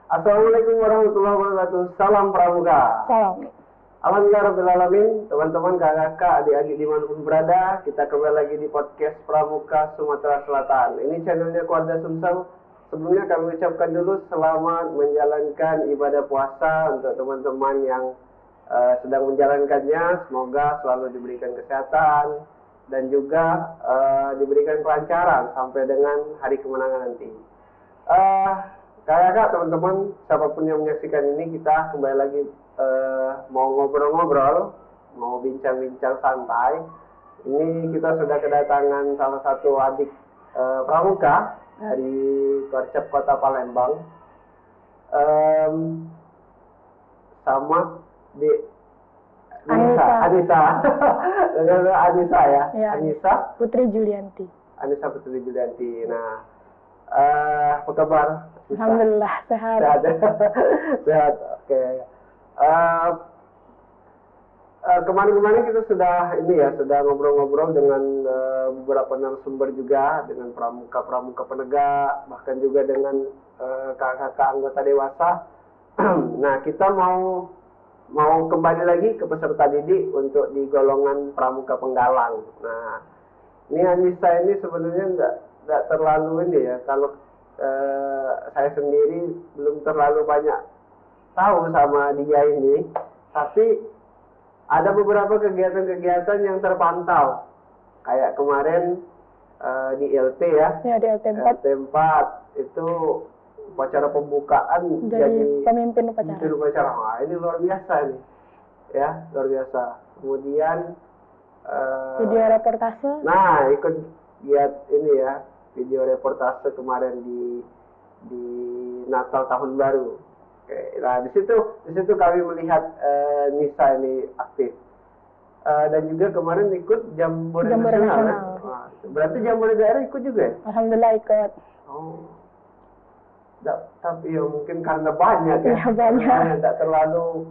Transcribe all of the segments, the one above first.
Assalamualaikum warahmatullahi wabarakatuh. Salam Pramuka. Salam. Alhamdulillahirrahmanirrahim. Teman-teman, kakak, adik-adik dimanapun berada, kita kembali lagi di podcast Pramuka Sumatera Selatan. Ini channelnya Keluarga Sumsel. Sebelumnya kami ucapkan dulu selamat menjalankan ibadah puasa untuk teman-teman yang sedang menjalankannya. Semoga selalu diberikan kesehatan dan juga diberikan kelancaran sampai dengan hari kemenangan nanti. Kakak, teman-teman, siapapun yang menyaksikan ini, kita kembali lagi mau ngobrol-ngobrol, mau bincang-bincang santai. Ini kita sudah kedatangan salah satu adik pramuka dari Korcap Kota Palembang, sama di Anissa ya, Anissa Putri Julianti. Nah, apa kabar? Alhamdulillah sehat. Sehat. Oke. Kemarin kita sudah ngobrol-ngobrol dengan beberapa narasumber juga, dengan pramuka penegak, bahkan juga dengan kakak-kakak anggota dewasa. Nah, kita mau kembali lagi ke peserta didik untuk di golongan pramuka penggalang. Nah, ini Anissa ini sebenarnya enggak terlalu ini ya, kalau saya sendiri belum terlalu banyak tahu sama dia ini, tapi ada beberapa kegiatan-kegiatan yang terpantau, kayak kemarin di LT ya, di LT4 itu upacara pembukaan jadi pemimpin upacara. Wah, ini luar biasa nih ya, luar biasa. Kemudian video reportase. Nah, ikut lihat ini ya, video reportase kemarin di Natal Tahun Baru. Oke, nah di situ kami melihat Nisa ini aktif. Dan juga kemarin ikut Jambore Nasional. Nah, berarti Jambore daerah ikut juga ya? Alhamdulillah ikut. Oh. Tapi ya mungkin karena banyak ya. Iya, banyak. Tidak terlalu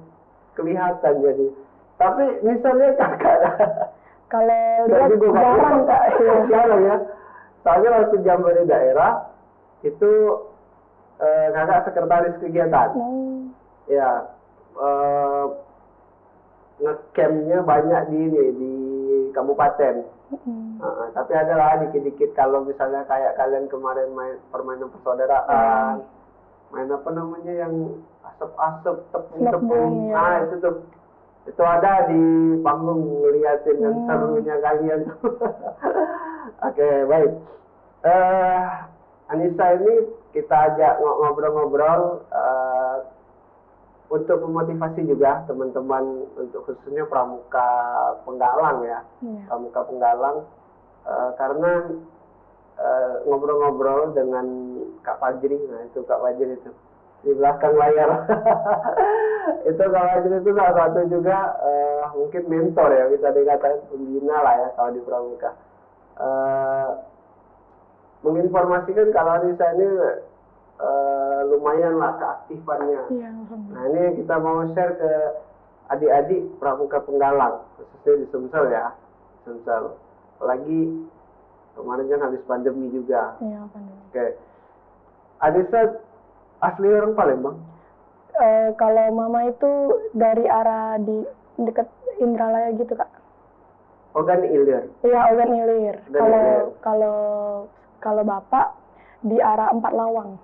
kelihatan jadi. Tapi misalnya kakak. Kalau lihat jarang Kak. Jarang ya. Soalnya waktu Jambore daerah itu kakak sekretaris kegiatan. Ya, nge-campnya banyak di kabupaten. Tapi adalah dikit-dikit kalau misalnya kayak kalian kemarin main permainan persaudaraan, main apa namanya yang asap-asap, tepung-tepung. Ya. Itu ada di panggung ngeliatin yang serunya kalian. Oke, baik. Anissa ini kita ajak ngobrol-ngobrol untuk memotivasi juga teman-teman, untuk khususnya pramuka penggalang ya. Pramuka penggalang, karena ngobrol-ngobrol dengan Kak Fajri. Nah, itu Kak Fajri itu di belakang layar. Itu Kak Fajri itu salah satu juga mungkin mentor ya, bisa dikatakan pembina lah ya kalau di pramuka. Menginformasikan kalau Anissa ini lumayan lah keaktifannya. Iya, nah, ini kita mau share ke adik-adik pramuka penggalang, khususnya di Sumsel ya. Sumsel. Apalagi kemarin kan habis pandemi juga. Iya, pandemi. Oke. Anissa asli orang Palembang? Kalau mama itu dari arah di dekat Indralaya gitu Kak. Ogan Ilir. Iya, Ogan Ilir. Kalau bapak di arah Empat Lawang.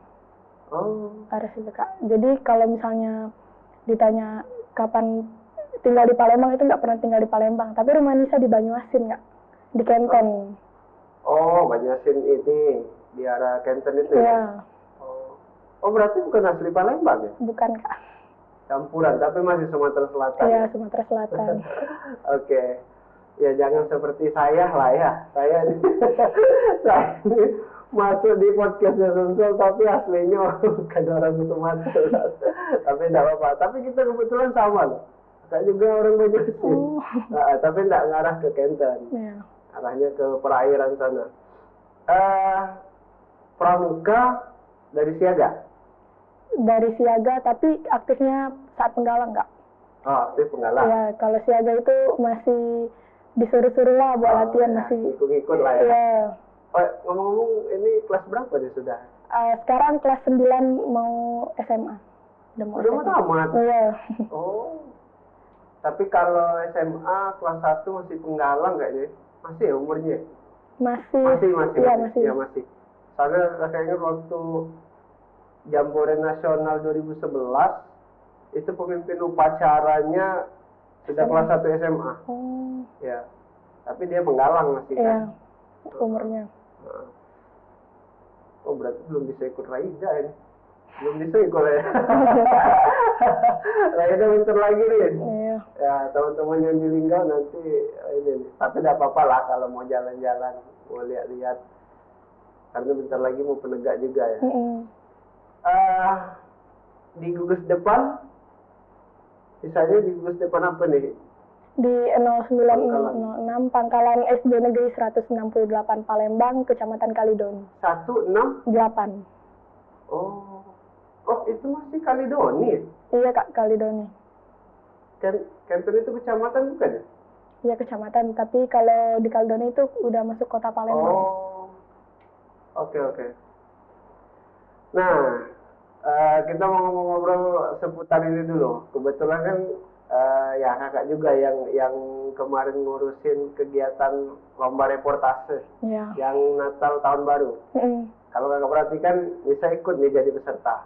Oh. Arah situ Kak. Jadi kalau misalnya ditanya kapan tinggal di Palembang, itu nggak pernah tinggal di Palembang. Tapi rumah Nisa di Banyuasin Kak. Di Kenten. Oh, Banyuasin ini di arah Kenten itu ya? Oh, berarti bukan asli Palembang ya? Bukan Kak. Campuran, tapi masih Sumatera Selatan. Iya, Sumatera Selatan. Oke. Ya jangan seperti saya lah ya. Saya ini masuk di podcastnya Sumsel, tapi aslinya bukan orang Sumatera. Tapi tidak apa-apa. Tapi kita kebetulan sama loh. Saya juga orang Banyuasin. Tapi tidak ngarah ke Kenten. Iya. Arahnya ke perairan sana. Pramuka dari Siaga? Dari Siaga, tapi aktifnya saat penggalang Kak. Oh, aktif penggalang. Ya, kalau Siaga itu masih disuruh-suruh lah buat latihan, masih ikut-ikut lah ya. Iya. Oh, ngomong-ngomong, ini kelas berapa nih sudah? Sekarang kelas 9 mau SMA. Udah mau Udah mau SMA. tamat. Iya. Oh. Tapi kalau SMA kelas 1 masih penggalang kayaknya. Masih ya umurnya? Masih. Iya, Masih. Iya, masih. Soalnya kayaknya waktu Jambore Nasional 2011 itu pemimpin upacaranya sudah kelas 1 SMA. Oh. Ya. Tapi dia penggalang masih Iya. kan. Umurnya. Nah. Oh, berarti belum bisa ikut Raida ini. Belum bisa ikut ya. Raida bentar lagi nih. Iya. Ya, teman-teman yang di Linggau nanti ini nih. Tapi tidak apa-apa lah kalau mau jalan-jalan, mau lihat-lihat. Karena bentar lagi mau penegak juga ya. Di gugus depan, misalnya di gugus depan apa nih? Di 0906 Pangkalan SD Negeri 168 Palembang, Kecamatan Kalidoni. 168. 8. Oh, itu masih Kalidoni. Iya Kak, Kalidoni. Kanton itu kecamatan bukan ya? Iya kecamatan, tapi kalau di Kalidoni itu udah masuk kota Palembang. Oh, oke. Nah, kita mau ngobrol seputar ini dulu. Kebetulan kan ya kakak juga yang kemarin ngurusin kegiatan lomba reportase Iya. yang Natal tahun baru. Kalau kakak perhatikan bisa ikut nih jadi peserta.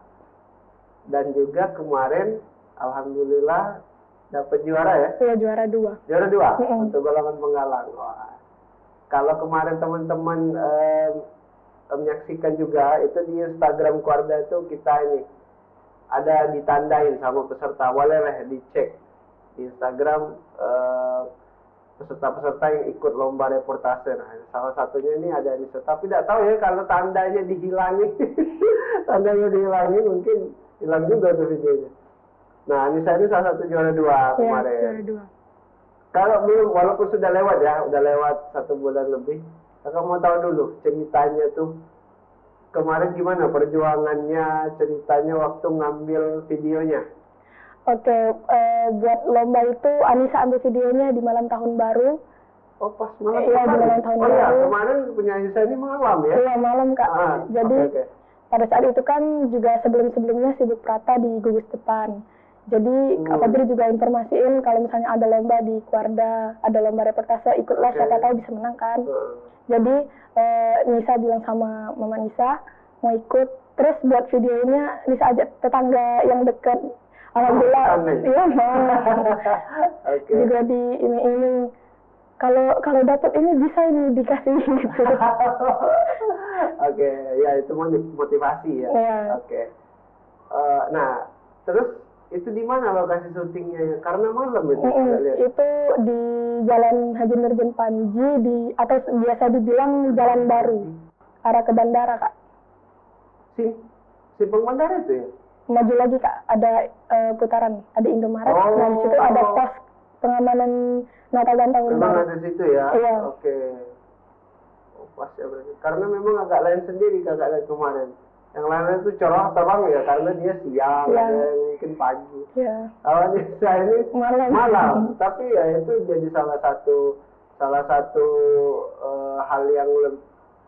Dan juga kemarin alhamdulillah dapat juara ya. Iya, juara 2. Juara 2 untuk golongan penggalang. Wah. Kalau kemarin teman-teman menyaksikan juga itu di Instagram keluarga itu kita ini ada ditandain sama peserta, boleh lah dicek di Instagram peserta-peserta yang ikut lomba reportase. Nah, salah satunya ini ada Anissa, tapi tidak tahu ya kalau tandanya dihilangi. Tandanya dihilangi mungkin hilang juga tuh videonya. Nah, Anissa ini salah satu juara 2 kemarin. Iya, juara 2. Kalau belum, walaupun sudah lewat ya, udah lewat 1 bulan lebih, kakak mau tahu dulu ceritanya tuh kemarin gimana perjuangannya, ceritanya waktu ngambil videonya. Oke, buat lomba itu Anissa ambil videonya di malam tahun baru. Oh, pas malam Iya, di malam tahun baru. baru. Kemarin punya Anissa ini malam ya? Iya, malam Kak. Jadi oke. pada saat itu kan juga sebelum-sebelumnya sibuk Prata di gugus depan. Jadi Kak Fadri juga informasiin kalau misalnya ada lomba di Kuarda, ada lomba reportase, ikutlah, siapa tahu bisa menang kan. Jadi Nisa bilang sama Mama Nisa mau ikut. Terus buat videonya Nisa ajak tetangga yang dekat. Alhamdulillah, iya mau. Juga diiming-iming. Kalau dapat ini bisa ini dikasih gitu. Oke, ya itu motivasi ya. Iya. Oke. Nah, terus itu di mana lokasi syutingnya? Karena malam itu. Itu di Jalan Haji Nurjan Panji atau biasa dibilang Jalan Baru, arah ke bandara Kak. Simpang bandara itu ya? Maju lagi Kak, ada putaran, ada Indomaret. Nah di situ ada pos pengamanan Natal dan Tahun Baru. Memang ada situ ya? Iya. Oke. Oh, pas ya berarti. Karena memang agak lain sendiri kakak lihat kemarin. Yang lainnya itu corong terang ya, karena dia siang, ada yang mungkin pagi. Iya. Kalau saya ini malam. Tapi ya itu jadi salah satu hal yang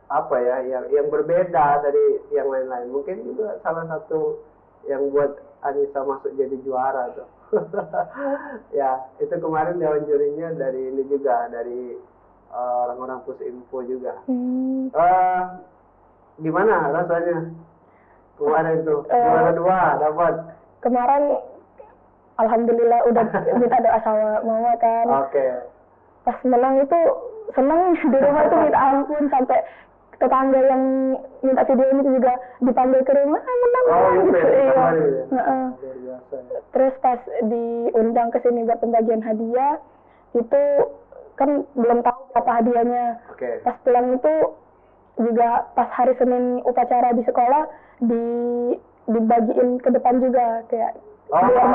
apa ya, yang berbeda dari yang lain-lain. Mungkin juga salah satu yang buat Anissa masuk jadi juara tuh. Ya, itu kemarin dewan jurinya dari ini juga, dari orang-orang Pusinfo juga. Gimana rasanya kemarin tuh? Juara 2 dapat. Kemarin alhamdulillah udah minta doa sama Mama kan. Oke. Pas menang itu seneng, di rumah itu minta ampun, sampai tetangga yang minta video ini juga dipanggil ke rumah, menang. Oh itu ya? Iya. Luar biasa ya. Terus pas diundang ke sini buat pembagian hadiah, itu kan belum tahu apa hadiahnya. Oke. Pas pulang itu juga pas hari Senin upacara di sekolah dibagiin ke depan juga, kayak biar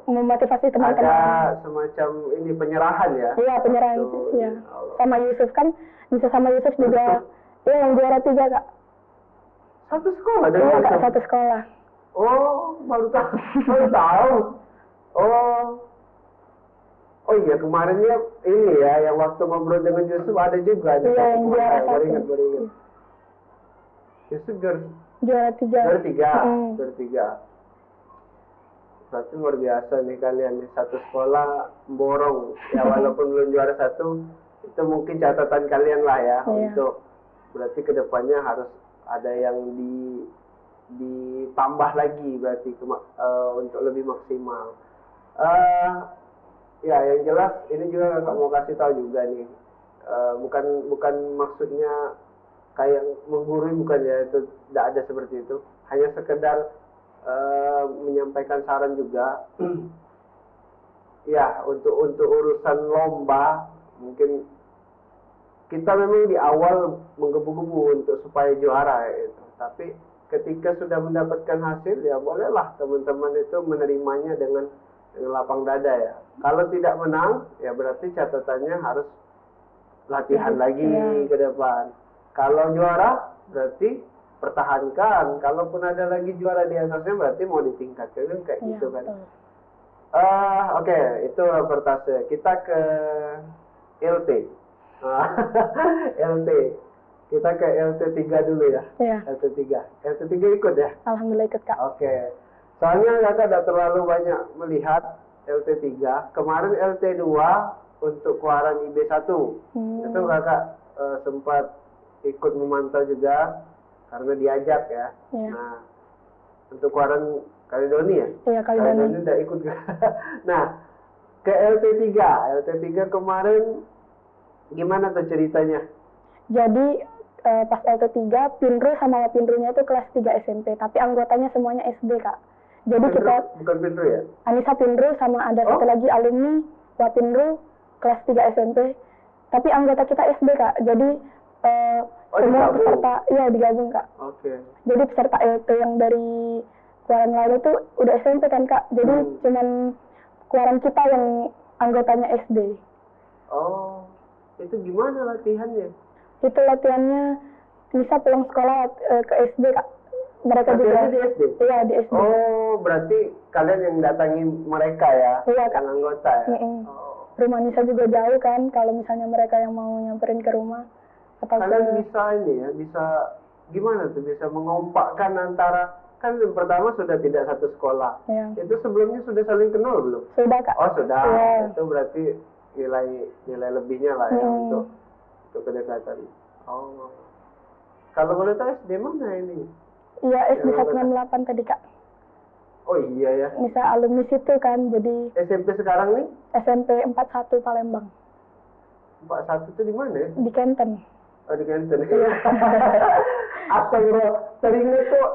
memotivasi teman-teman. Ada semacam ini penyerahan ya? Iya, penyerahan. Iya. Sama Yusuf kan, bisa sama Yusuf juga. Iya, yang juara 3 Kak. Satu sekolah dengan Iya Kak, Yusuf? satu sekolah. Oh, baru tahu. Oh iya, kemarinnya ini ya, yang waktu ngobrol dengan Yusuf ada juga. Iya, yang juara 1. Baru ingat. Yusuf Juara 3. Juara 3. Mm. Juara 3. Berarti luar biasa nih kalian nih, satu sekolah borong. Ya walaupun belum juara 1, itu mungkin catatan kalian lah ya, untuk berarti kedepannya harus ada yang ditambah lagi berarti untuk lebih maksimal. Ya yang jelas ini juga kakak mau kasih tahu juga nih, bukan maksudnya kayak menggurui, bukan ya, itu tidak ada seperti itu, hanya sekedar menyampaikan saran juga. Ya untuk urusan lomba mungkin kita memang di awal menggebu-gebu untuk supaya juara itu, tapi ketika sudah mendapatkan hasil ya bolehlah teman-teman itu menerimanya dengan lapang dada ya. Kalau tidak menang ya berarti catatannya harus latihan lagi ke depan. Kalau juara berarti pertahankan. Kalaupun ada lagi juara di atasnya berarti mau ditingkatkan kan, kayak gitu kan. Oke, itu reportase. Kita ke LT. LT. Kita ke LT3 dulu ya. Iya. LT3 ikut ya? Alhamdulillah ikut, Kak. Oke. Soalnya kakak tidak terlalu banyak melihat LT3. Kemarin LT2 untuk keluaran IB1. Itu kakak sempat ikut memantau juga karena diajak ya. Nah, untuk keluaran Kaledoni ya? Iya, Kaledoni tidak ikut. Nah, ke LT3 kemarin gimana tuh ceritanya? Jadi pas LT3, Pinru sama Wapinrunya itu kelas 3 SMP, tapi anggotanya semuanya SD, Kak. Jadi Pinru, kita bukan Pinru ya? Anissa Pinru sama ada satu lagi alumni Wapinru kelas 3 SMP. Tapi anggota kita SD, Kak. Jadi semua peserta digabung, Kak. Oke. Jadi peserta LT yang dari keluaran lain itu udah SMP kan, Kak. Jadi cuman keluaran kita yang anggotanya SD. Oh, itu gimana latihannya? Itu latihannya bisa pulang sekolah ke SD, Kak. Mereka juga di SD? Iya, di SD. Oh, berarti kalian yang datangi mereka ya? Iya, Kak. Yang anggota ya? Rumah Nisa juga jauh kan, kalau misalnya mereka yang mau nyamperin ke rumah. Atau kalian bisa ini ya, bisa gimana tuh, bisa mengompakkan antara, kan yang pertama sudah tidak satu sekolah. Iya. Itu sebelumnya sudah saling kenal belum? Sudah, Kak. Oh, sudah. Iya. Itu berarti nilai lebihnya lah ya untuk kedekatan. Oh. Kalau boleh tahu SD mana ini? Iya, SD 168 tadi, Kak. Oh iya ya. Nisa alumni situ kan, jadi SMP sekarang nih? SMP 41 Palembang. 41 itu di mana ya? Di Kenten. Oh, di Kenten. Iya. Astagfirullah. Teringat tuh,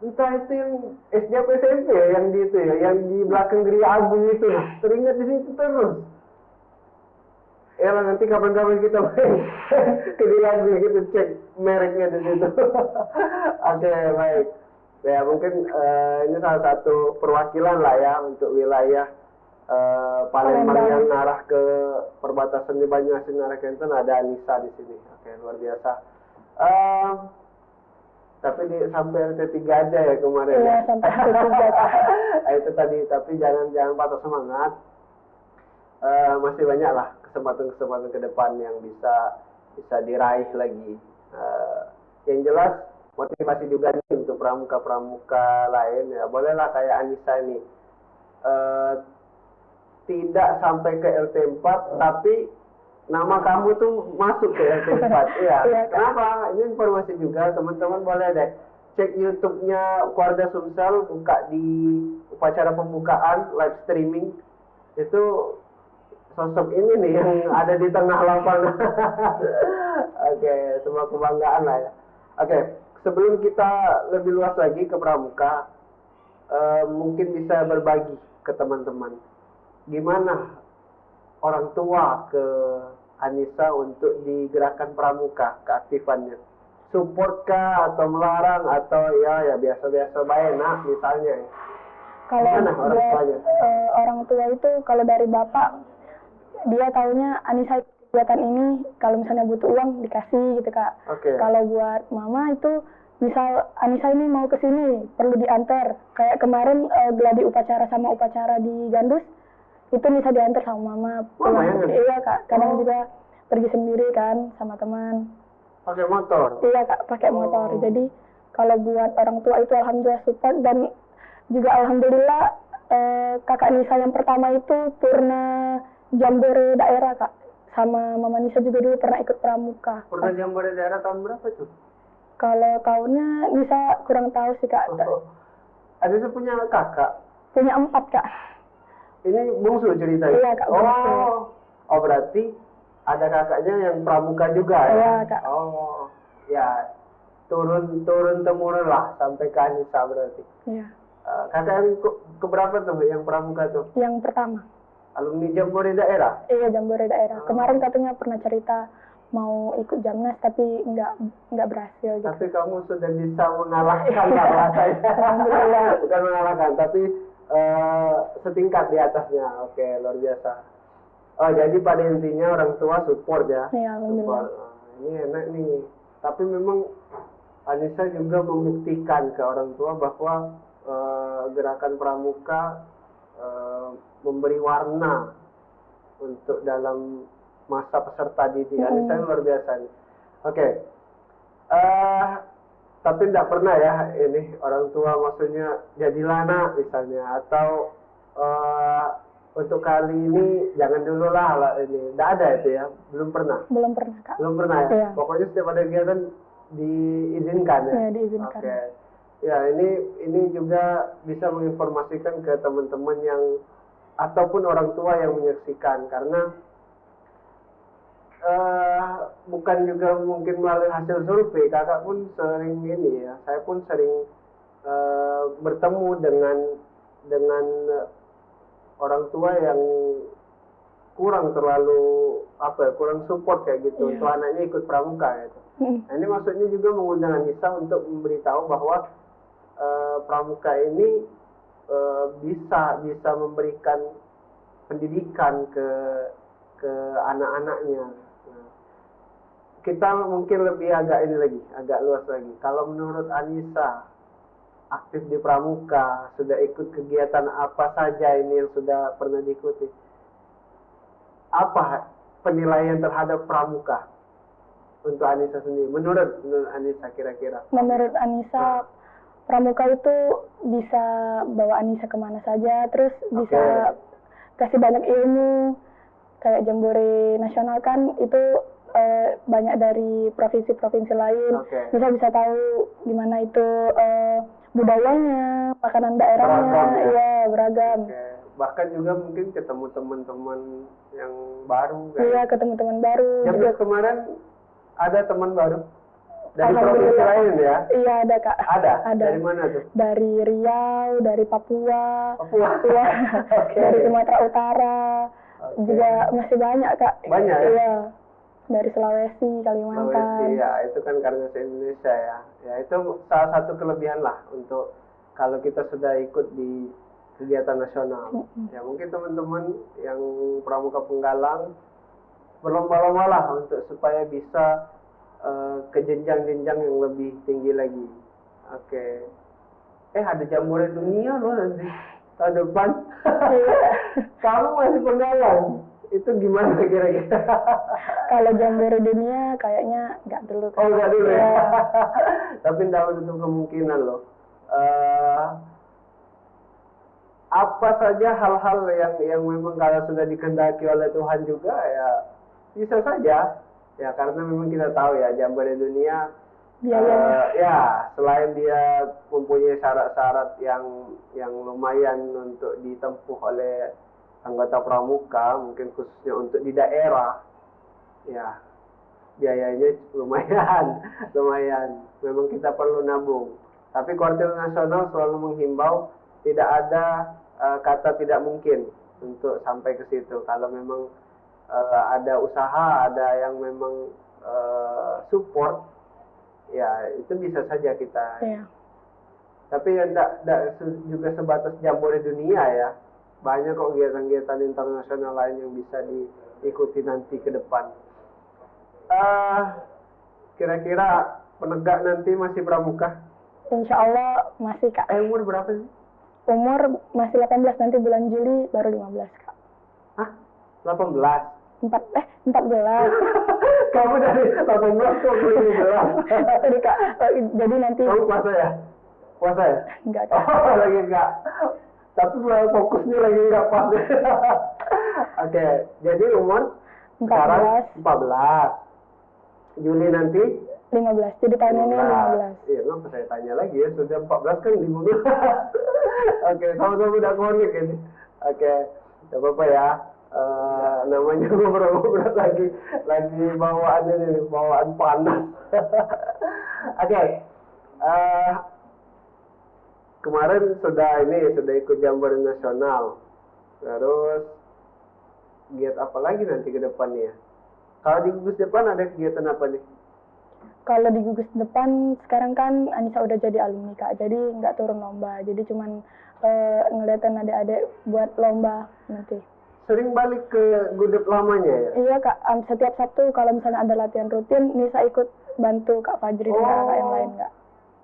entah itu yang SD apa SMP ya, yang di itu ya, yang di belakang Geria Agung itu. Teringat di situ terus. Ya lah, nanti kapan-kapan kita main ke Geria Agung, kita cek mereknya di situ. Oke, baik. Ya mungkin ini salah satu perwakilan lah ya untuk wilayah Palembang yang arah ke perbatasan di Banyuasin arah Kenten, ada Anissa di sini. Oke, luar biasa. Tapi sampai RT3 aja ya kemarin. Iya, sampai RT3. Itu tadi, tapi jangan patah semangat. Masih banyak lah kesempatan ke depan yang bisa diraih lagi. Yang jelas motivasi juga nih untuk pramuka-pramuka lain ya, bolehlah kayak Anissa ini tidak sampai ke LT4 tapi nama kamu tuh masuk ke LT4. Iya. Kenapa? Ini informasi juga, teman-teman boleh deh cek YouTube-nya Keluarga Sumsel, buka di upacara pembukaan live streaming, itu sosok ini nih yang ada di tengah lapangan. Oke, semua kebanggaan lah ya. Oke, sebelum kita lebih luas lagi ke pramuka, mungkin bisa berbagi ke teman-teman gimana orang tua ke Anissa untuk digerakkan pramuka, keaktifannya. Support kah atau melarang atau ya biasa-biasa baik nak misalnya. Kalau orang tua itu, kalau dari bapak dia taunya Anissa kegiatan ini kalau misalnya butuh uang dikasih gitu, Kak. Kalau buat mama itu misal Anissa ini mau ke sini perlu diantar, kayak kemarin gladi upacara sama upacara di Gandus itu bisa diantar sama mama. Iya, Kak. Kadang juga pergi sendiri kan sama teman. Pakai motor? Iya, Kak, pakai motor. Jadi Kalau buat orang tua itu alhamdulillah support, dan juga alhamdulillah kakak Nisa yang pertama itu pernah jambore daerah Kak. Sama Mama Nisa juga dulu pernah ikut pramuka. Pernah jambore daerah tahun berapa tuh? Kalau tahunnya Nisa kurang tahu sih Kak. Anissa punya kakak? Punya 4 Kak. Ini bungsu ceritanya? Iya Kak, bungsu. Oh berarti ada kakaknya yang pramuka juga ya? Iya Kak. Oh ya, turun temurun lah sampai ke Anissa berarti. Iya. Kakak yang keberapa tuh yang pramuka tuh? Yang pertama. Alumni jambore daerah? Iya, jambore daerah. Kemarin katanya pernah cerita mau ikut Jamnas tapi nggak berhasil gitu. Tapi kamu sudah bisa mengalahkan lah rasanya. Alhamdulillah. Bukan mengalahkan, tapi setingkat di atasnya. Oke, luar biasa. Oh, jadi pada intinya orang tua support ya? Iya, alhamdulillah. Ini enak nih. Tapi memang Anissa juga membuktikan ke orang tua bahwa gerakan pramuka memberi warna untuk dalam masa peserta didik. Anissa luar biasa nih. Oke. Tapi tidak pernah ya ini orang tua maksudnya jadilah nak misalnya, atau untuk kali ini jangan dulu lah ini. Tidak ada itu ya? Belum pernah? Belum pernah Kak. Belum pernah ya? Iya. Pokoknya setiap ada kegiatan diizinkan ya? Iya, diizinkan. Oke. Ya, ini juga bisa menginformasikan ke teman-teman yang ataupun orang tua yang menyaksikan, karena bukan juga mungkin melalui hasil survei, kakak pun sering ini ya, saya pun sering bertemu dengan orang tua yang kurang terlalu kurang support kayak gitu untuk anaknya ikut pramuka gitu. Nah, ini maksudnya juga mengundang Anissa untuk memberitahu bahwa pramuka ini bisa memberikan pendidikan ke anak-anaknya. Nah, kita mungkin lebih agak luas lagi. Kalau menurut Anissa, aktif di pramuka, sudah ikut kegiatan apa saja ini yang sudah pernah diikuti? Apa penilaian terhadap pramuka untuk Anissa sendiri? Menurut Anissa kira-kira? Menurut Anissa, pramuka itu bisa bawa Anissa kemana saja, terus bisa kasih banyak ilmu. Kayak jambore nasional kan itu banyak dari provinsi-provinsi lain. Bisa tahu gimana itu budayanya, makanan daerahnya, beragam. Bahkan juga mungkin ketemu teman-teman yang baru. Iya, ketemu teman baru. Jamnas kemarin ada teman baru dari provinsi lain ya? Iya, ada Kak. Ada? Dari mana tuh? Dari Riau, dari Papua. Iya. Dari Sumatera Utara. Juga masih banyak Kak. Banyak ya? Iya. Dari Sulawesi, Kalimantan. Sulawesi, ya itu kan karena se-Indonesia ya. Ya itu salah satu kelebihan lah untuk kalau kita sudah ikut di kegiatan nasional. Ya mungkin teman-teman yang pramuka penggalang berlomba-lomba lah untuk supaya bisa ke jenjang-jenjang yang lebih tinggi lagi. Oke. Ada jambore dunia loh nanti tahun depan. Kamu masih penggalang. Itu gimana kira-kira? Kalau jambore dunia kayaknya nggak dulu. Oh, nggak dulu ya? Tapi tidak menutup kemungkinan loh. Apa saja hal-hal yang memang kalau sudah dikehendaki oleh Tuhan juga ya bisa saja. Ya karena memang kita tahu ya jambore dunia ya selain dia mempunyai syarat-syarat yang lumayan untuk ditempuh oleh anggota pramuka, mungkin khususnya untuk di daerah, ya biayanya lumayan. Memang kita perlu nabung. Tapi Kuartil Nasional selalu menghimbau tidak ada kata tidak mungkin untuk sampai ke situ. Kalau memang ada usaha, ada yang memang support, ya itu bisa saja kita. Iya. Tapi ya tidak juga sebatas jambore dunia ya. Banyak kok kegiatan-kegiatan internasional lain yang bisa diikuti nanti ke depan. Kira-kira penegak nanti masih pramuka? Insya Allah masih Kak. Umur berapa sih? Umur masih 18, nanti bulan Juli baru 15 Kak. Hah? 18? 14. Kamu dari 18 kok belum jelas. Sorry Kak, jadi nanti Kamu puasa ya? Puasa ya? enggak Kak. Oh, lagi enggak. Tapi fokusnya lagi enggak pas. Oke, jadi umur sekarang 14. Juli nanti 15. Jadi tahun ini 15. Iya, kenapa saya tanya lagi ya? Sudah 14 kan 15. Oke, sama-sama udah konik ini. Oke, tidak apa-apa ya. Namanya ngobrol-ngobrol lagi bawaan ini, bawaan panas. Oke, kemarin sudah ikut Jamboree Nasional. Terus giat apa lagi nanti ke depannya? Kalau di gugus depan ada kegiatan apa nih? Kalau di gugus depan sekarang kan Anissa udah jadi alumni Kak, jadi nggak turun lomba, jadi cuman ngeliatin adik-adik buat lomba nanti. Sering balik ke gudep lamanya ya? Iya Kak, setiap Sabtu kalau misalnya ada latihan rutin, Nisa ikut bantu Kak Fajri dan kakak yang lain Kak.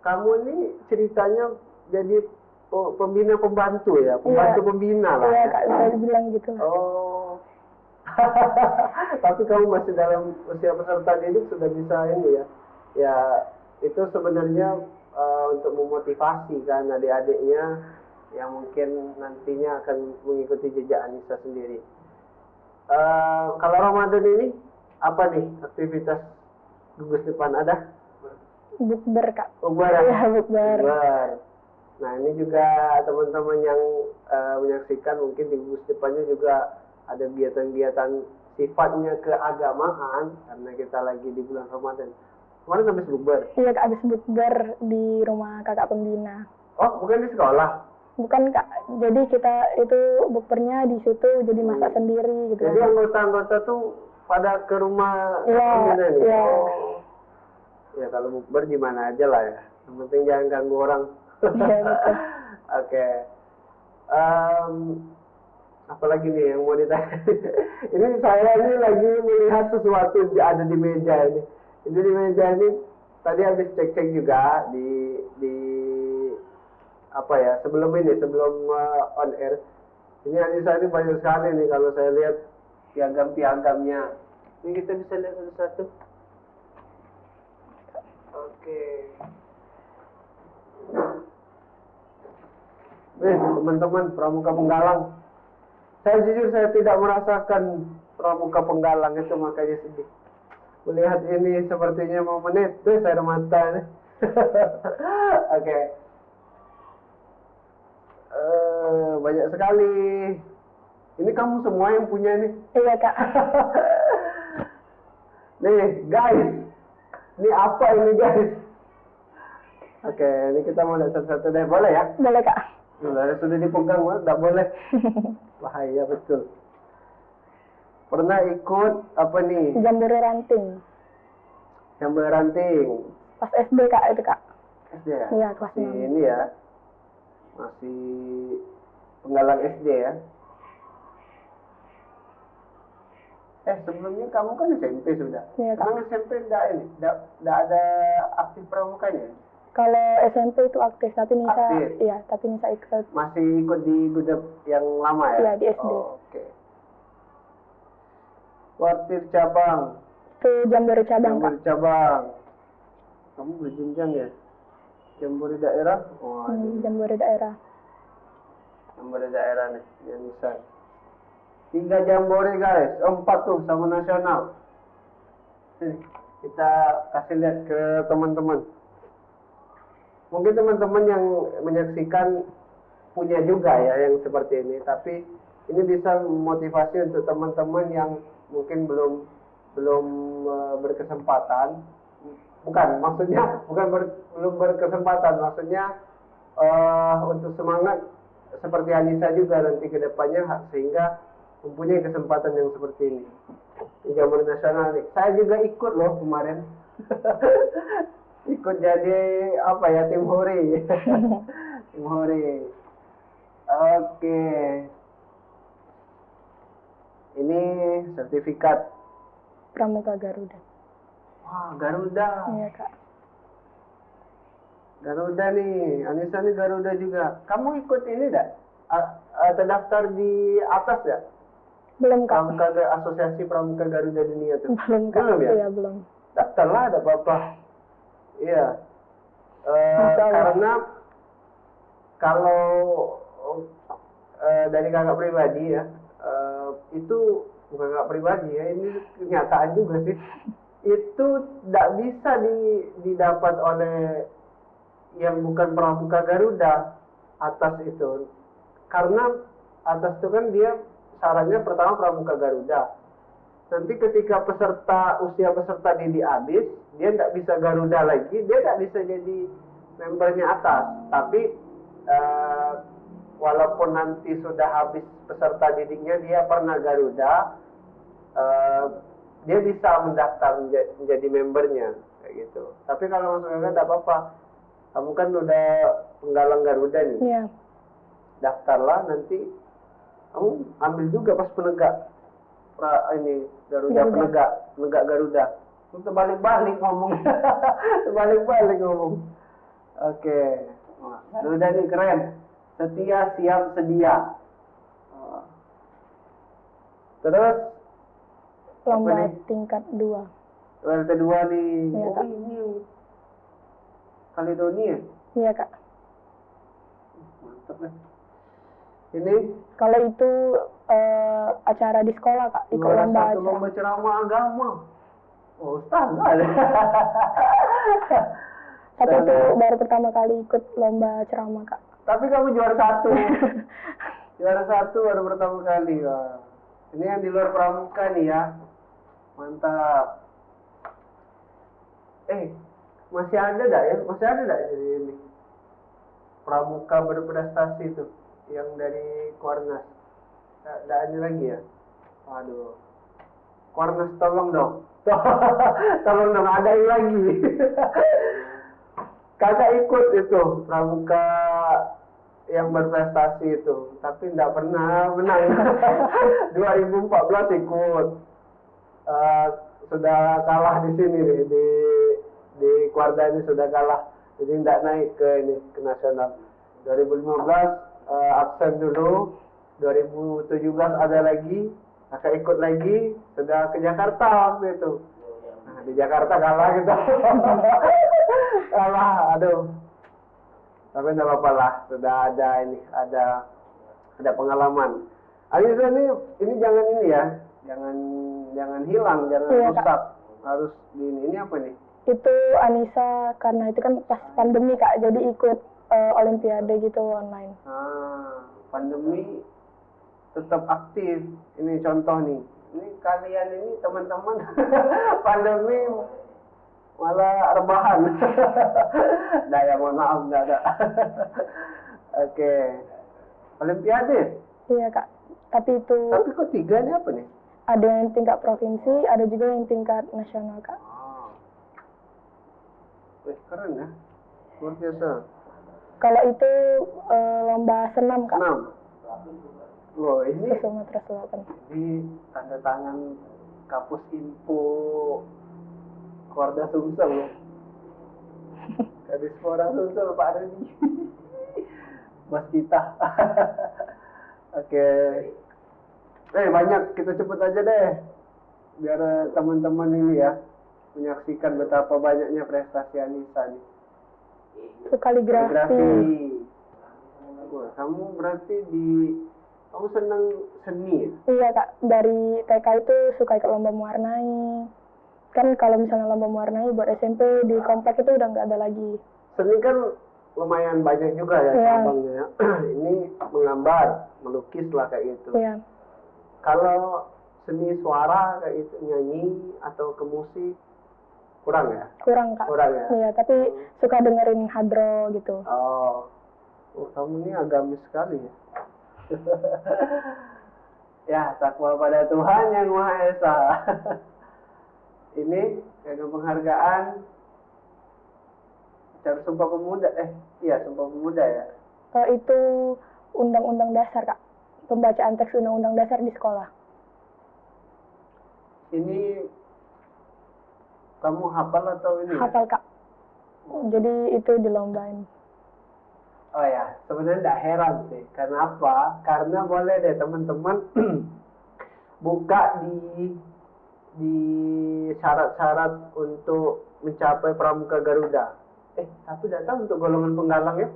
Kamu ini ceritanya jadi pembina pembantu ya? Pembantu pembina lah iya, ya? Kak, saya bilang gitu lah. Oh. Tapi kamu masih dalam usia peserta didik sudah bisa ini ya? Ya, itu sebenarnya untuk memotivasi kan adik-adiknya yang mungkin nantinya akan mengikuti jejak Anissa sendiri. Kalau Ramadan ini apa nih aktivitas gugus depan ada? Bukber Kak. Bukber. Iya, bukber. Nah ini juga teman-teman yang menyaksikan mungkin di gugus depannya juga ada kegiatan-kegiatan sifatnya keagamaan karena kita lagi di bulan Ramadan. Kemarin habis bukber? Iya Kak, habis bukber di rumah kakak pembina. Oh, bukan di sekolah? Bukan Kak, jadi kita itu bukbernya di situ jadi masak sendiri gitu. Jadi anggota-anggota tuh pada ke rumah pembina nih? Iya. Oh. Ya kalau bukber gimana aja lah ya, yang penting jangan ganggu orang. Iya betul. Oke. Apalagi nih yang mau ditanya? Ini saya ini lagi melihat sesuatu ada di meja ini. Ini di meja ini tadi habis cek-cek juga di apa ya sebelum on air. Ini Anissa ini banyak sekali nih kalau saya lihat piagam-piagamnya. Ini kita bisa lihat satu-satu. Oke. Teman-teman Pramuka Penggalang. Saya jujur saya tidak merasakan Pramuka Penggalang itu makanya sedih. Melihat ini sepertinya mau menetes air mata nih. Oke. Banyak sekali. Ini kamu semua yang punya nih? Iya Kak. Nih guys. Ini apa ini guys? Oke, ini kita mau lihat satu-satu deh. Boleh ya? Boleh Kak. Sudah dipegang, nggak boleh. Bahaya betul. Pernah ikut apa nih? Jamboree ranting. Jamboree ranting. Pas SD Kak itu Kak. SD ya? Iya kelas 6. Ini ya. Masih Penggalang SD ya. Sebelumnya kamu kan SMP sudah. Iya Kak. Emang SMP enggak ada aktif pramukanya? Kalau SMP itu aktif, tapi Nisa aktif. Iya, tapi Nisa ikut. Masih ikut di gudep yang lama ya? Iya, di SD. Oke. Kuartir cabang. Itu Jamboree cabang Kak. Jamboree cabang. Kamu berjenjang ya? Jamboree daerah? Oh, Jamboree daerah. Jamboree daerah nih, yang Nisa. 3 jamboree guys, 4 tuh sama nasional. Sini, kita kasih lihat ke teman-teman. Mungkin teman-teman yang menyaksikan punya juga ya yang seperti ini, tapi ini bisa memotivasi untuk teman-teman yang mungkin belum berkesempatan. Belum berkesempatan, maksudnya untuk semangat seperti Anissa juga nanti ke depannya sehingga mempunyai kesempatan yang seperti ini. Di Jamboree Nasional nih. Saya juga ikut loh kemarin. Ikut jadi apa ya, tim hore. Tim hore. Oke. Ini sertifikat Pramuka Garuda. Wah, Garuda. Iya Kak. Garuda nih, Anissa nih Garuda juga. Kamu ikut ini enggak? Terdaftar di atas ya? Belum Kak. Asosiasi Pramuka Garuda Dunia tuh. Belum Kak. Belum ya? Iya, belum. Daftarlah, ada apa-apa. Iya. Masya Allah. Karena kalau dari kakak pribadi ya, itu bukan kakak pribadi ya, ini kenyataan juga sih. Itu tidak bisa didapat oleh yang bukan Pramuka Garuda atas itu. Karena atas itu kan dia syaratnya pertama Pramuka Garuda. Nanti ketika usia peserta ini habis, dia tidak bisa Garuda lagi, dia tidak bisa jadi membernya atas. Tapi walaupun nanti sudah habis peserta didiknya, dia pernah Garuda, dia bisa mendaftar menjadi membernya kayak gitu. Tapi kalau masuk Garuda tidak apa-apa. Kamu kan udah penggalang Garuda nih. Iya. Daftarlah, nanti kamu ambil juga pas penegak ini Garuda. penegak Garuda. Itu terbalik-balik ngomong. Terbalik-balik ngomong. Oke. Wah, Garuda ini keren. Setia, siap, sedia. Terus Lomba tingkat 2. LT 2 nih. Iya, Kak. Ini Kaledonia. Iya Kak. Mantap ya. Ini Kalau itu acara di sekolah Kak, ikut lomba satu lomba ceramah agama. Oh, ustaz. Tapi itu baru pertama kali ikut lomba ceramah Kak. Tapi kamu juara 1. Juara 1 baru pertama kali. Wah. Ini yang di luar pramuka nih ya. Mantap. Masih ada dah ya? Masih ada dah ini? Pramuka berprestasi itu yang dari Kuarnas. Tidak ada lagi ya? Waduh. Kuarnas tolong dong. Tolong dong, adain lagi. Kakak ikut itu pramuka yang berprestasi itu, tapi tidak pernah menang. 2014 ikut, sudah kalah di sini nih, di Kuarda ini sudah kalah, jadi tidak naik ke nasional. 2015 absen dulu, 2017 ada lagi, kakak ikut lagi, sudah ke Jakarta waktu itu. Nah, di Jakarta kalah kita. Kalah, aduh. Tapi tidak apa-apa lah, sudah ada pengalaman. Alisa ini jangan ini ya, jangan hilang, jangan rusak. Harus ini apa nih? Itu Anissa, karena itu kan pas pandemi Kak, jadi ikut olimpiade gitu online. Pandemi tetap aktif. Ini contoh nih. Ini kalian ini teman-teman pandemi malah rebahan. Nah ya, mohon maaf, enggak ada. Oke. Olimpiade? Iya Kak. Tapi kok 3 ini apa nih? Ada yang tingkat provinsi, ada juga yang tingkat nasional Kak. Keren ya. Luar biasa. Kalau itu lomba senam Kak. Senam. Loh, ini Sumatera Selatan. Ini tanda tangan Kapus Info Korda Sumsel loh. Kadis Korda Sumsel Pak Reni. Bos kita. Oke. Banyak, kita cepet aja deh. Biar teman-teman ini ya menyaksikan betapa banyaknya prestasi Anissa nih. Kaligrafi. Wah, kamu berarti kamu senang seni ya? Iya Kak, dari TK itu suka ikut lomba mewarnai. Kan kalau misalnya lomba mewarnai buat SMP di komplek itu udah nggak ada lagi. Seni kan lumayan banyak juga ya cabangnya. Ini menggambar, melukis lah kayak gitu. Iya. Kalau seni suara kayak itu, nyanyi atau ke musik, kurang ya? Kurang Kak. Kurang ya? Iya, tapi suka dengerin hadro gitu. Oh, kamu ini agamis sekali ya? Ya, takwa pada Tuhan yang Maha Esa. Ini ada penghargaan acara Sumpah Pemuda. Iya, Sumpah Pemuda ya. Itu Undang-Undang Dasar Kak. Pembacaan teks Undang-Undang Dasar di sekolah. Ini kamu hafal atau ini? Hafal Kak. Jadi itu dilombain. Oh ya, sebenarnya tidak heran sih. Karena apa? Karena boleh deh teman-teman buka di syarat-syarat untuk mencapai Pramuka Garuda. Tapi tidak tahu untuk golongan penggalang ya.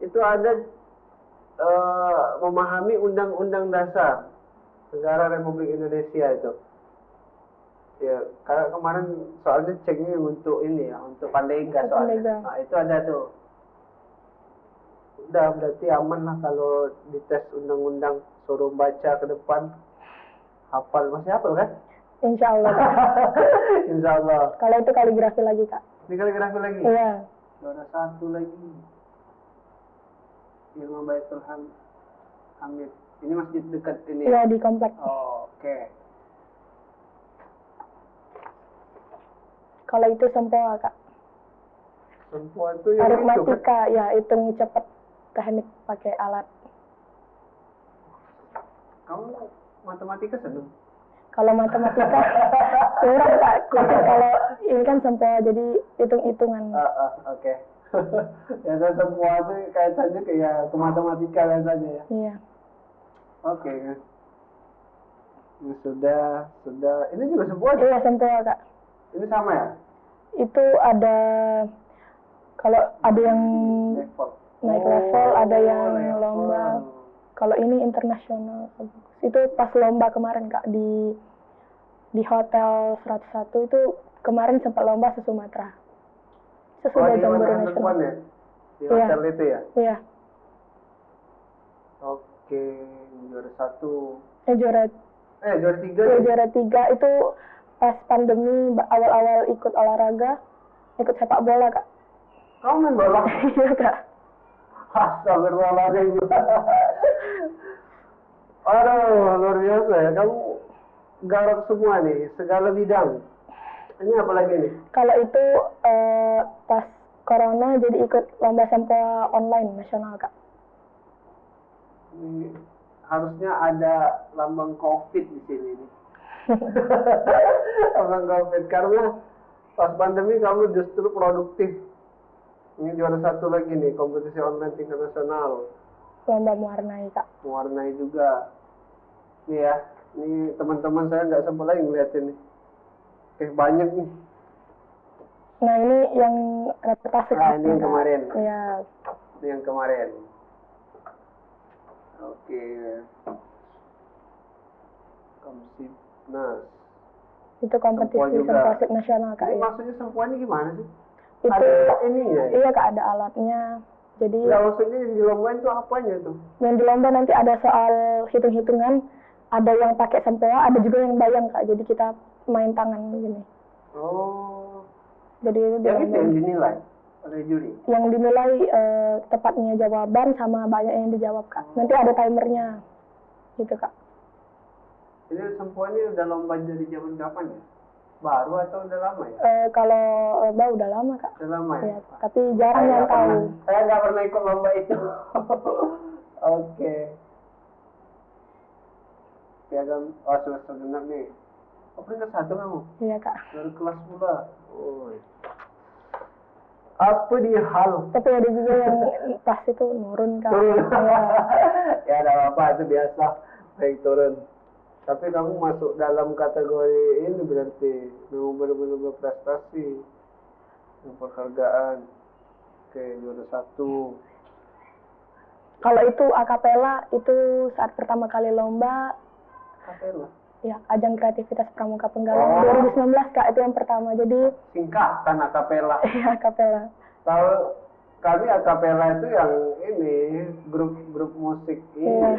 Itu ada memahami Undang-Undang Dasar Negara Republik Indonesia itu. Ya, karena kemarin soalnya ceknya untuk ini ya, untuk Pandega soalnya. Nah, itu ada tuh. Udah berarti aman lah kalau dites undang-undang, suruh baca ke depan, hafal. Masih hafal kan? Insya Allah. Insya Allah. Kalau itu kaligrafi lagi Kak. Ini kaligrafi lagi? Iya. Ada satu lagi. Ilmu Baitul Hamid. Ini masjid dekat ini? Iya, di komplek. Oh, oke. Kalau itu sempoa Kak. Sempoa itu yang aritmatika, ya hitung cepat teknik pakai alat. Kamu matematika seneng? Kalau matematika kurang Kak. Tapi kalau ini kan sempoa jadi hitung-hitungan. Oke. Biasa sempoa itu kaitannya kayak ke matematika biasanya ya. Iya. Oke. Ini sudah. Ini juga sempoa? Iya, sempoa Kak. Ini sama ya? Itu ada, kalau ada yang naik level, ada yang lomba. Kalau ini internasional. Itu pas lomba kemarin Kak di Hotel 101 itu kemarin sempat lomba se Sumatera. Sesudah Jambore Nasional. Ya? Di hotel itu ya? Iya. Oke, juara 1. Juara 3. Ya, juara 3 itu pas pandemi awal-awal ikut olahraga, ikut sepak bola Kak. Kamu main bola? Iya Kak. Astagfirullahaladzim. Aduh, luar biasa ya. Kamu garap semua nih, segala bidang. Ini apa lagi nih? Kalau itu pas corona jadi ikut lomba sempoa online nasional Kak. Ini harusnya ada lambang COVID di sini nih. Lambang COVID, karena pas pandemi kamu justru produktif. Ini juara 1 lagi nih, kompetisi online tingkat nasional. Lomba mewarnai Kak. Mewarnai juga. Nih ya, ini teman-teman saya nggak sempat lagi ngeliatin nih. Oke, banyak nih. Nah ini yang reportase. Nah, ini yang kemarin. Iya. Ini yang kemarin. Oke. Komsibnas. Itu kompetisi sempoa nasional Kak. Ini ya. maksudnya sempoanya gimana sih? Itu ada ininya ya? Iya Kak, ada alatnya. Jadi ya, maksudnya yang dilombain itu apanya tuh? Yang dilomba nanti ada soal hitung-hitungan, ada yang pakai sempoa, ada juga yang bayang Kak. Jadi kita main tangan begini. Oh. Jadi itu yang itu yang dinilai oleh juri? Yang dinilai tepatnya jawaban sama banyak yang dijawab Kak. Nanti ada timernya. Gitu Kak. Ini sempoanya udah lomba dari zaman kapan ya? Baru atau udah lama ya? Kalau lomba udah lama Kak. Udah lama ya? Tapi jarang yang tahu. Saya nggak pernah ikut lomba itu. Oke. Piagam, semester genap nih. Peringkat 1 kamu? Iya Kak. Baru kelas pula. Oh. Apa dia hal? Tapi ada juga yang pas itu nurun Kak. Ya ada apa-apa, itu biasa. Baik turun. Tapi kamu masuk dalam kategori ini berarti memang benar-benar berprestasi, penghargaan. Oke, juara 1. Kalau itu akapela itu saat pertama kali lomba. Akapela? Ya, ajang kreativitas pramuka penggalang 2019 Kak, itu yang pertama. Jadi singkatan akapela. Iya, akapela. Tahu kami akapela itu yang ini grup musik ini. Iya. Ya.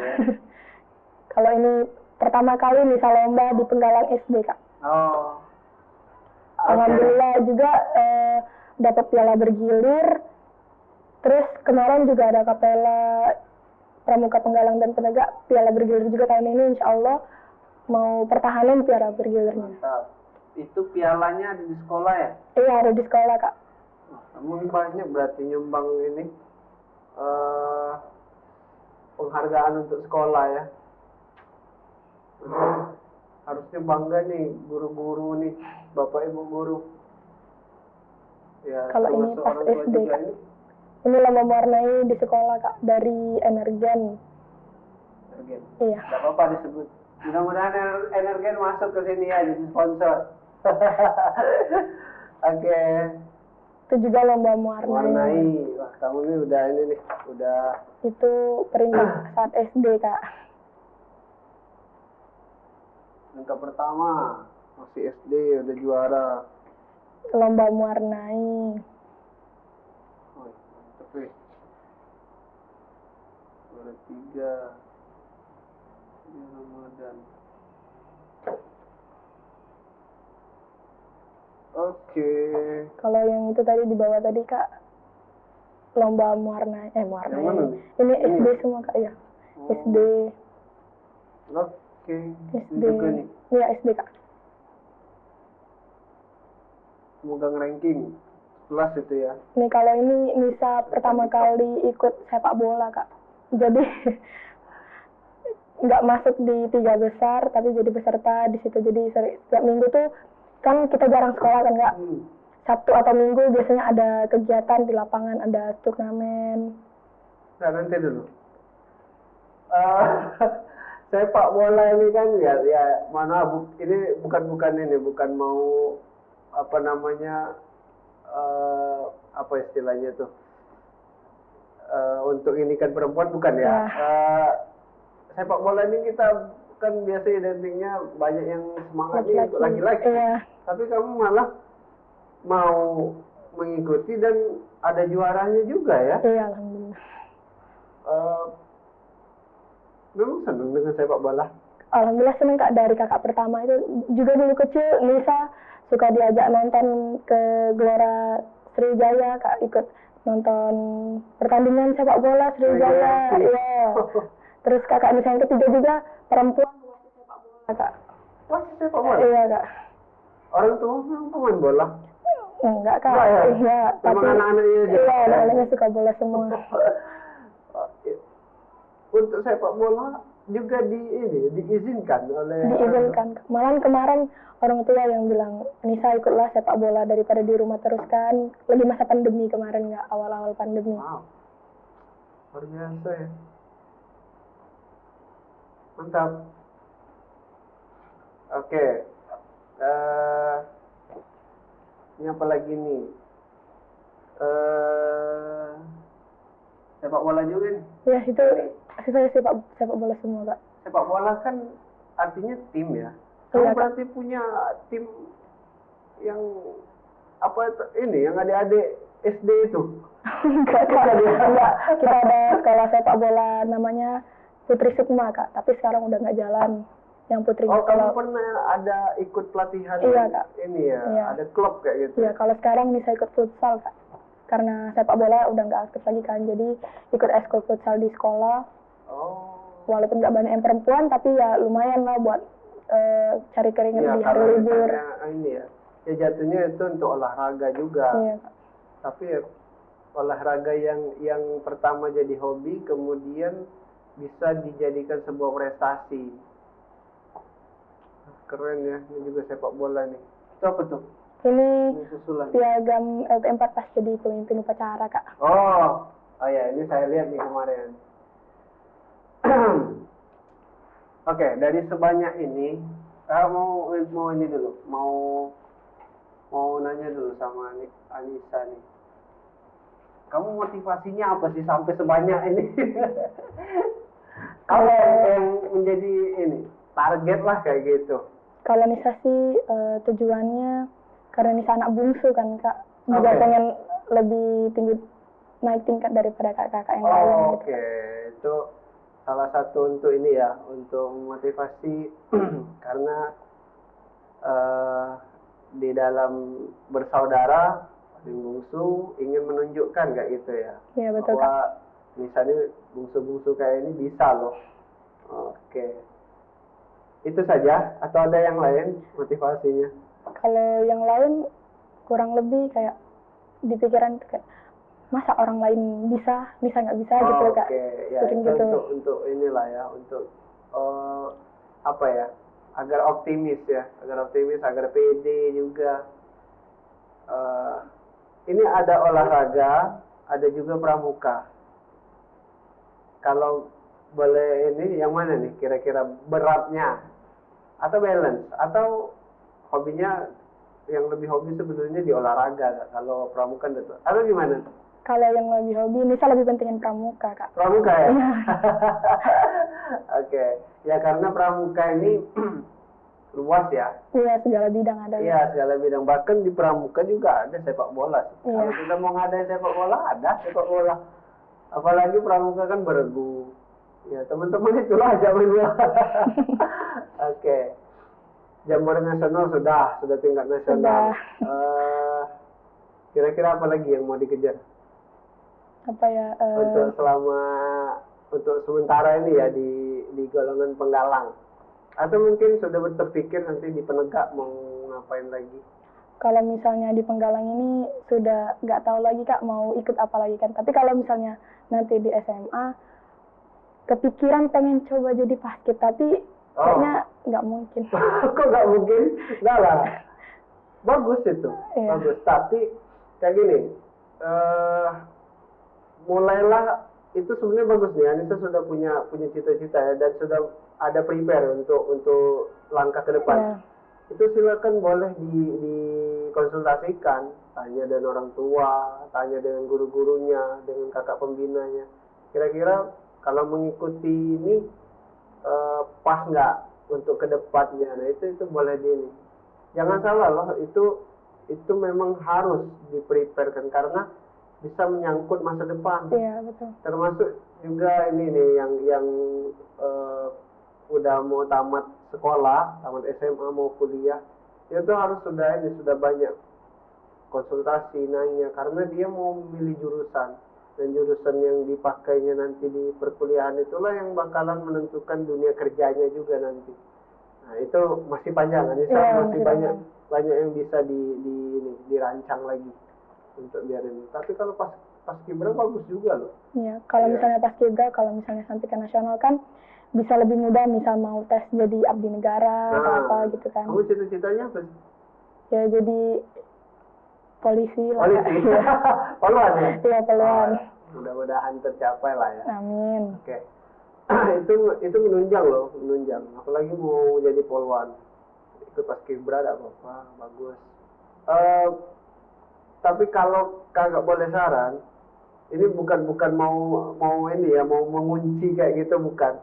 Kalau ini pertama kali misal lomba di Penggalang SD Kak. Oh. Alhamdulillah juga dapat piala bergilir. Terus kemarin juga ada kapela pramuka penggalang dan penegak piala bergilir juga tahun ini, insya Allah mau pertahanan piala bergilirnya. Mantap. Itu pialanya ada di sekolah ya? Iya, ada di sekolah Kak. Kamu banyak berarti nyumbang ini penghargaan untuk sekolah ya. Harusnya bangga nih guru-guru nih, bapak ibu guru. Ya, kalau ini pas SD Kak. Ini lomba mewarnai di sekolah Kak, dari Energen. Energen. Iya. Gak apa-apa disebut. Mudah-mudahan Energen masuk ke sini ya jadi sponsor. Oke. Itu juga lomba mewarnai. Warnai. Wah, kamu nih udah ini nih, udah Itu peringkat saat SD, Kak. angka pertama masih SD udah juara. Lomba mewarnai. Oh, mantep nih. Juara 3 di Ramadan. Oke. Kalau yang itu tadi di bawah tadi, Kak, lomba mewarnai. Yang mana Mewarnai. nih? Ini Ini SD ya? semua, Kak, ya. Oh. SD. Oke. SD. Ini juga nih. Iya, SD, Kak. Megang ranking kelas itu ya. Nih kalau ini Nisa pertama kali ikut sepak bola, Kak. Jadi nggak masuk di 3 besar, tapi jadi peserta di situ. Jadi setiap minggu tuh kan kita jarang sekolah kan, Kak. Sabtu atau Minggu biasanya ada kegiatan di lapangan, ada turnamen. Nah, nanti dulu. Sepak bola ini kan ya mana ini bukan mau apa namanya apa istilahnya tuh untuk ini kan perempuan bukan ya. Sepak bola ini kita kan biasa identiknya banyak yang semangatnya untuk laki-laki. Iya. Tapi kamu malah mau mengikuti dan ada juaranya juga ya. Iya, alhamdulillah. Memang senang dengan sepak bola. Alhamdulillah seneng, Kak. Dari kakak pertama itu juga dulu kecil Nisa suka diajak nonton ke Gelora Sriwijaya, Kak, ikut nonton pertandingan sepak bola Sriwijaya. Iya. Terus kakak Nisa yang ketiga juga perempuan wasit sepak bola, Kak. Wasit sepak bola? Iya, Kak. Orang tua memang pemain bola? Enggak, Kak. Enggak ya? Iya, Memang anak-anaknya aja? Iya, anak-anaknya suka bola semua. Untuk sepak bola juga diizinkan oleh Diizinkan. Malah kemarin orang tua yang bilang, Nisa ikutlah sepak bola daripada di rumah terus kan. Lagi masa pandemi kemarin, nggak awal-awal pandemi. Wow. Luar biasa ya. Mantap. Oke. Ini apa lagi nih? Sepak bola juga nih. Ya, itu saya sepak bola semua, Kak. Sepak bola kan artinya tim ya. Kamu Iya, Kak. berarti punya tim yang apa ini yang adik-adik SD itu? Enggak, Kak. Enggak. Kita ada sekolah sepak bola namanya Putri Sukma, Kak. Tapi sekarang udah nggak jalan. Yang Putri. Oh, kamu pernah ada ikut pelatihan? Iya, Kak. Ini ya, Iya. ada klub kayak gitu? Iya, kalau sekarang Nisa ikut futsal, Kak. Karena sepak bola udah nggak aktif lagi kan. Jadi ikut eskul futsal di sekolah. Oh. Walaupun nggak banyak yang perempuan, tapi ya lumayan lah buat cari keringat Iya, di hari kalau libur. misalnya ini ya jatuhnya itu untuk olahraga juga. Iya, Kak. Tapi ya, olahraga yang pertama jadi hobi, kemudian bisa dijadikan sebuah prestasi. Keren ya, ini juga sepak bola nih. Itu apa tuh? Ini Ini susulan. piagam LT4 pas jadi pemimpin upacara, Kak. Oh ya, ini saya lihat nih kemarin. Oke, dari sebanyak ini, mau ini dulu, mau nanya dulu sama Anissa nih. Kamu motivasinya apa sih sampai sebanyak ini? Kalau yang menjadi ini target lah kayak gitu. Kalau Nisa sih tujuannya karena Nisa anak bungsu kan, Kak. Juga Oke. pengen lebih tinggi, naik tingkat daripada kakak-kakak yang lain. Oh, Gitu. oke. Itu salah satu untuk ini ya, untuk memotivasi karena di dalam bersaudara paling bungsu ingin menunjukkan kayak gitu ya. Iya, betul, bahwa misalnya bungsu-bungsu kayak ini bisa loh. Oke. Itu saja atau ada yang lain motivasinya? Kalau yang lain kurang lebih kayak di pikiran kayak masa orang lain bisa, Nisa nggak bisa gitu, Kak. Oke, ya Sering itu gitu. untuk inilah ya, untuk apa ya? Agar optimis ya, agar pede juga. Ini ada olahraga, ada juga pramuka. Kalau boleh ini yang mana nih kira-kira beratnya atau balance, atau hobinya yang lebih hobi sebenarnya di olahraga Kak, kalau pramuka itu, atau gimana? Kalau yang lebih hobi, Nisa lebih pentingin pramuka, Kak. Pramuka ya? Iya. Oke, ya karena pramuka ini luas ya. Iya, segala bidang ada. Iya, segala bidang. Bahkan di pramuka juga ada sepak bola. Iya. Kalau kita mau ngadain sepak bola, ada sepak bola. Apalagi pramuka kan beregu. Ya, teman-teman itulah zaman dulu. Oke. Jamboree nasional sudah tingkat nasional. Kira-kira apa lagi yang mau dikejar? Apa ya? Untuk sementara ini ya di golongan penggalang. Atau mungkin sudah berpikir nanti di penegak mau ngapain lagi? Kalau misalnya di penggalang ini sudah nggak tahu lagi Kak mau ikut apa lagi kan. Tapi kalau misalnya nanti di SMA, kepikiran pengen coba jadi basket, tapi kayaknya nggak mungkin. Kok nggak mungkin? Nggak lah. Bagus itu, Iya. bagus. Tapi kayak gini, mulailah itu sebenarnya bagus nih. Anissa sudah punya cita-cita ya, dan sudah ada prepare untuk langkah ke depan. Iya. Itu silakan boleh dikonsultasikan, tanya dengan orang tua, tanya dengan guru-gurunya, dengan kakak pembinanya. Kira-kira kalau mengikuti ini pas nggak untuk ke depannya? Nah itu boleh ini. Jangan salah loh, itu memang harus dipreparekan karena bisa menyangkut masa depan. Iya, betul. Termasuk juga ini nih yang udah mau tamat sekolah, tamat SMA mau kuliah, itu harus sudah banyak konsultasi, nanya, karena dia mau memilih jurusan, dan jurusan yang dipakainya nanti di perkuliahan itulah yang bakalan menentukan dunia kerjanya juga nanti. Nah itu masih panjang, masih banyak yang bisa dirancang lagi untuk biar ini. Tapi kalau pas Kibra bagus juga loh. Iya, kalau misalnya pas Kibra, kalau misalnya sampai ke nasional kan bisa lebih mudah, misal mau tes jadi abdi negara atau apa gitu kan. Kamu cita-citanya apa? Ya jadi polisi lah. Polisi? Poluan ya? Iya, poluan. Mudah-mudahan tercapai lah ya. Amin. Oke. Itu menunjang loh, menunjang. Apalagi mau jadi poluan. Itu pas Kibra tidak apa-apa, bagus. Tapi kalau kagak boleh saran, ini bukan mau ini ya, mau mengunci kayak gitu, bukan.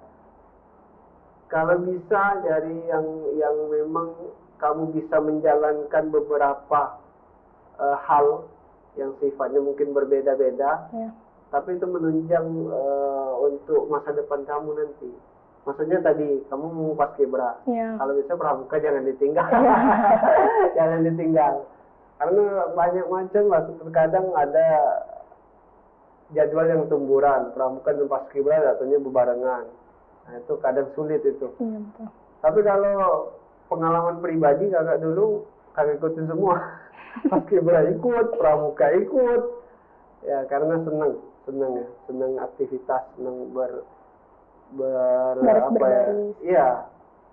Kalau bisa dari yang memang kamu bisa menjalankan beberapa hal yang sifatnya mungkin berbeda-beda, Ya. tapi itu menunjang untuk masa depan kamu nanti. Maksudnya tadi kamu mau paskibra, Ya. kalau bisa pramuka jangan ditinggal, jangan ditinggal. Karena banyak macam lah, terkadang ada jadwal yang tumburan, pramuka dan paskibra datangnya berbarengan. Nah itu kadang sulit itu. Iya, betul. Tapi kalau pengalaman pribadi kakak dulu kakak ikutin semua. Paskibra ikut, pramuka ikut. Ya karena senang aktivitas, senang apa ya? Iya.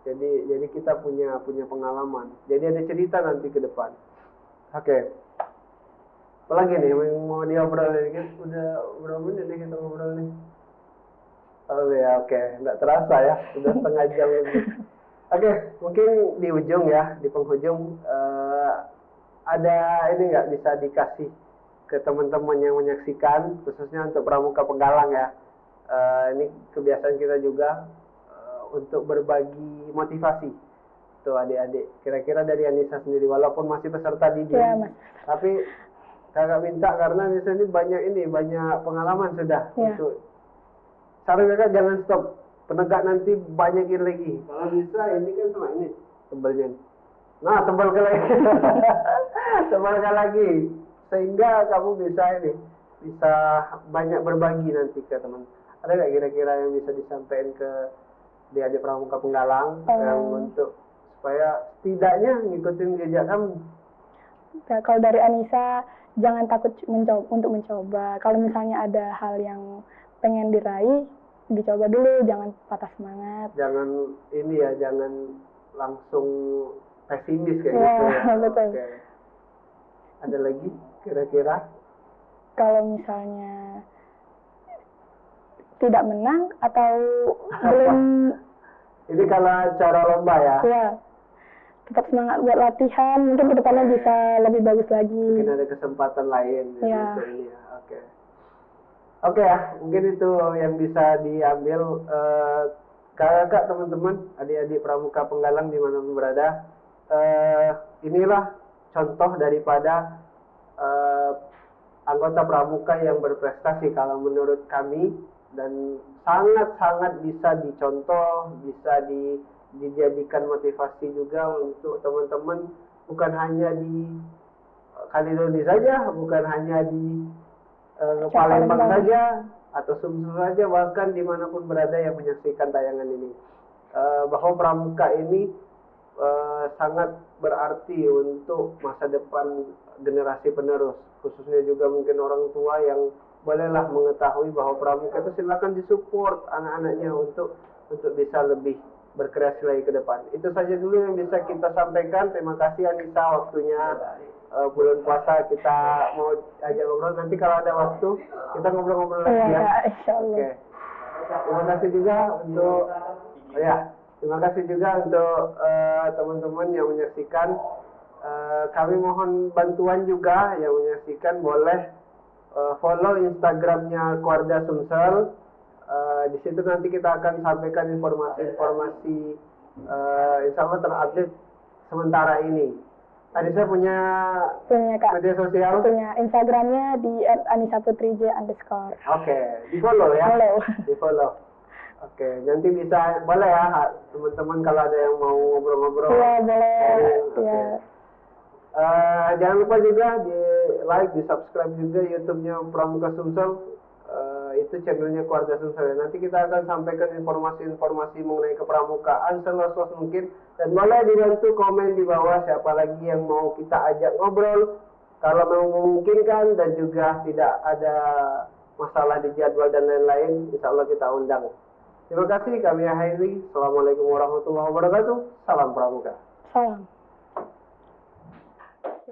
Jadi kita punya pengalaman. Jadi ada cerita nanti ke depan. Oke. Apalagi nih yang mau diobrolin? Udah berapa menit nih kita ngobrol nih? Oh ya, oke. Nggak terasa ya, sudah setengah jam lebih. Oke, mungkin di ujung ya, di penghujung ada ini nggak bisa dikasih ke teman-teman yang menyaksikan, khususnya untuk pramuka penggalang ya. Ini kebiasaan kita juga untuk berbagi motivasi tuh adik-adik. Kira-kira dari Anissa sendiri, walaupun masih peserta didik, ya, Mas. tapi kakak minta karena Anissa ini banyak pengalaman sudah ya. Untuk saran kakak jangan stop, penegak nanti banyakin lagi. Kalau bisa ini kan sama ini tebalnya. Nah tebalkan lagi, tebalkan lagi sehingga kamu bisa banyak berbagi nanti ke teman. Ada nggak kira-kira yang bisa disampaikan ke adik pramuka penggalang yang untuk supaya setidaknya ngikutin jejak kamu? Ya, kalau dari Anissa jangan takut untuk mencoba. Kalau misalnya ada hal yang pengen diraih, dicoba dulu, jangan patah semangat. Jangan jangan langsung pesimis kayak ya, gitu ya. Betul. Oke. Ada lagi kira-kira? Kalau misalnya tidak menang atau belum Ini kalau acara lomba ya. Ya, tetap semangat buat latihan. Mungkin kedepannya bisa lebih bagus lagi. Mungkin ada kesempatan lain Ya. untuk ini ya. Oke. Oke ya, mungkin itu yang bisa diambil kakak, teman-teman, adik-adik pramuka Penggalang dimanapun berada. Inilah contoh daripada anggota pramuka yang berprestasi kalau menurut kami, dan sangat-sangat bisa dicontoh, bisa dijadikan motivasi juga untuk teman-teman, bukan hanya di Kalidoni saja, bukan hanya di Palembang saja atau Sumsel saja, bahkan dimanapun berada yang menyaksikan tayangan ini, bahwa pramuka ini sangat berarti untuk masa depan generasi penerus, khususnya juga mungkin orang tua yang bolehlah mengetahui bahwa pramuka itu silakan disupport anak-anaknya untuk bisa lebih berkreasi lagi ke depan. Itu saja dulu yang bisa kita sampaikan. Terima kasih Anissa waktunya. Bulan puasa kita mau ajak ngobrol, nanti kalau ada waktu kita ngobrol-ngobrol lagi ya. Insyaallah. Oke. Terima kasih juga untuk terima kasih juga untuk teman-teman yang menyaksikan. Kami mohon bantuan juga yang menyaksikan, boleh follow Instagramnya Kuarda Sumsel. Di situ nanti kita akan sampaikan informasi-informasi insya Allah terupdate sementara ini. Anissa punya Kak. media sosial? Punya Instagramnya di @anisaputrij_. Oke, di follow ya? Di follow. Oke, nanti bisa, boleh ya teman-teman kalau ada yang mau ngobrol-ngobrol. Iya, boleh. Oke. Jangan lupa juga di like, di subscribe juga YouTube-nya Pramuka Sumsel. Itu channelnya Kuarda Sumsel. Nanti kita akan sampaikan informasi-informasi mengenai kepramukaan seluas mungkin, dan boleh dibantu komen di bawah siapa lagi yang mau kita ajak ngobrol kalau memungkinkan, dan juga tidak ada masalah di jadwal dan lain-lain, insya Allah kita undang. Terima kasih, kami akhiri. Assalamualaikum warahmatullahi wabarakatuh. Salam pramuka. Salam.